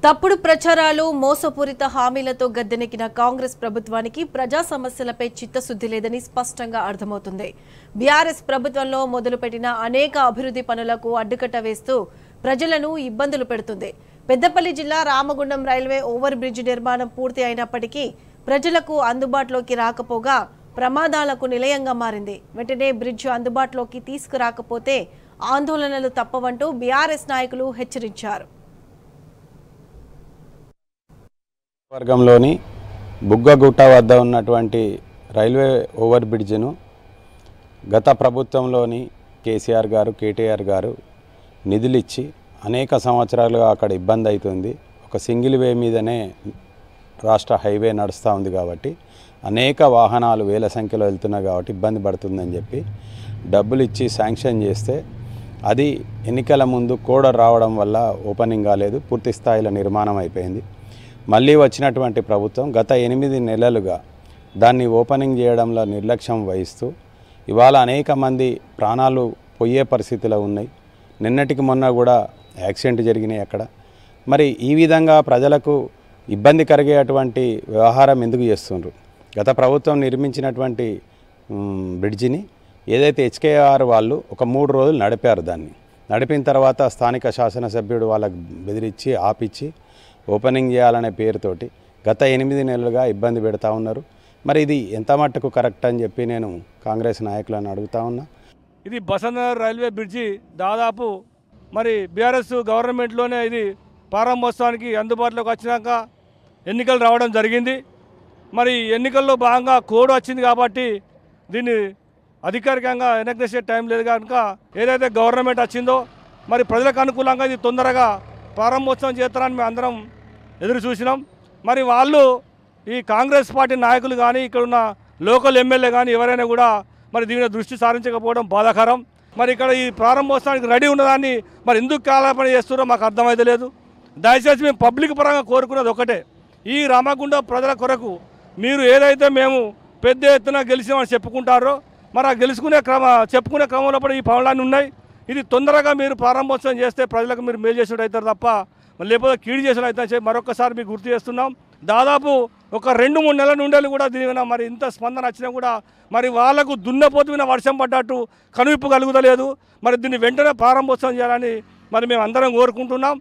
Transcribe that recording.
తప్పుడు ప్రచారాలు మోసపూరిత హామీలతో గద్దెనెక్కిన కాంగ్రెస్ ప్రభుత్వానికి ప్రజా సమస్యలపై చిత్తశుద్ధి లేదని స్పష్టంగా అర్థమవుతుంది. బీఆర్ఎస్ ప్రభుత్వంలో మొదలుపెట్టిన అనేక అభివృద్ధి పనులకు అడ్డుకట్ట వేస్తూ ప్రజలను ఇబ్బందులు పెడుతుంది. పెద్దపల్లి జిల్లా రామగుండం రైల్వే ఓవర్ బ్రిడ్జ్ నిర్మాణం పూర్తి అయినప్పటికీ ప్రజలకు అందుబాటులోకి రాకపోగా ప్రమాదాలకు నిలయంగా మారింది. వెంటనే బ్రిడ్జ్ అందుబాటులోకి తీసుకురాకపోతే ఆందోళనలు తప్పవంటూ బీఆర్ఎస్ నాయకులు హెచ్చరించారు. వర్గంలోని బుగ్గగుట్ట వద్ద ఉన్నటువంటి రైల్వే ఓవర్ బ్రిడ్జ్ను గత ప్రభుత్వంలోని కేసీఆర్ గారు కేటీఆర్ గారు నిధులిచ్చి అనేక సంవత్సరాలుగా అక్కడ ఇబ్బంది అవుతుంది. ఒక సింగిల్ వే మీదనే రాష్ట్ర హైవే నడుస్తూ ఉంది కాబట్టి అనేక వాహనాలు వేల సంఖ్యలో వెళ్తున్నాయి కాబట్టి ఇబ్బంది పడుతుందని చెప్పి డబ్బులు ఇచ్చి శాంక్షన్ చేస్తే అది ఎన్నికల ముందు కోడ్ రావడం వల్ల ఓపెనింగ్ కాలేదు, పూర్తి స్థాయిలో నిర్మాణం అయిపోయింది. మళ్ళీ వచ్చినటువంటి ప్రభుత్వం గత 8 నెలలుగా దాన్ని ఓపెనింగ్ చేయడంలో నిర్లక్ష్యం వహిస్తూ ఇవాళ అనేక మంది ప్రాణాలు పోయే పరిస్థితిలో ఉన్నాయి. నిన్నటికి మొన్న కూడా యాక్సిడెంట్ జరిగినాయి అక్కడ. మరి ఈ విధంగా ప్రజలకు ఇబ్బంది కలిగేటువంటి వ్యవహారం ఎందుకు చేస్తుండ్రు? గత ప్రభుత్వం నిర్మించినటువంటి బ్రిడ్జిని ఏదైతే హెచ్కేఆర్ వాళ్ళు ఒక 3 రోజులు నడిపారు. దాన్ని నడిపిన తర్వాత స్థానిక శాసనసభ్యుడు వాళ్ళకు బెదిరించి ఆపిచ్చి ఓపెనింగ్ చేయాలనే పేరుతోటి గత 8 నెలలుగా ఇబ్బంది పెడతా ఉన్నారు. మరి ఇది ఎంత మట్టుకు కరెక్ట్ అని చెప్పి నేను కాంగ్రెస్ నాయకులను అడుగుతా ఉన్నా. ఇది బసంతనగర్ రైల్వే బ్రిడ్జి దాదాపు మరి బీఆర్ఎస్ గవర్నమెంట్లోనే ఇది ప్రారంభోత్సవానికి అందుబాటులోకి వచ్చినాక ఎన్నికలు రావడం జరిగింది. మరి ఎన్నికల్లో భాగంగా కోడ్ వచ్చింది కాబట్టి దీన్ని అధికారికంగా ఎన్నికలేసే టైం లేదు కనుక ఏదైతే గవర్నమెంట్ వచ్చిందో మరి ప్రజలకు అనుకూలంగా ఇది తొందరగా ప్రారంభోత్సవం చేస్తారని మేము అందరం ఎదురు చూసినాం. మరి వాళ్ళు ఈ కాంగ్రెస్ పార్టీ నాయకులు కానీ ఇక్కడున్న లోకల్ ఎమ్మెల్యే కానీ ఎవరైనా కూడా మరి దీని దృష్టి సారించకపోవడం బాధాకరం. మరి ఇక్కడ ఈ ప్రారంభోత్సవానికి రెడీ ఉన్నదాన్ని మరి ఎందుకు కాలపన చేస్తున్నారో మాకు అర్థమైతే లేదు. దయచేసి మేము పబ్లిక్ పరంగా కోరుకున్నది ఒకటే, ఈ రామగుండం ప్రజల కొరకు మీరు ఏదైతే మేము పెద్ద ఎత్తున గెలిచామని చెప్పుకుంటారో మరి ఆ చెప్పుకునే క్రమంలో కూడా ఈ పనులన్నీ ఉన్నాయి. ఇది తొందరగా మీరు ప్రారంభోత్సవం చేస్తే ప్రజలకు మీరు మేలు చేసినట్టు అవుతారు తప్ప లేకపోతే కీడు చేసినట్టు అవుతారని చెప్పి మరొకసారి మీకు గుర్తు చేస్తున్నాం. దాదాపు ఒక 2-3 నెలల నుండి కూడా దీని మరి ఇంత స్పందన వచ్చినా కూడా మరి వాళ్లకు దున్నపోతు మీద వర్షం పడ్డట్టు కనువిప్పు కలుగుతలేదు. మరి దీన్ని వెంటనే ప్రారంభోత్సవం చేయాలని మరి మేము అందరం కోరుకుంటున్నాం.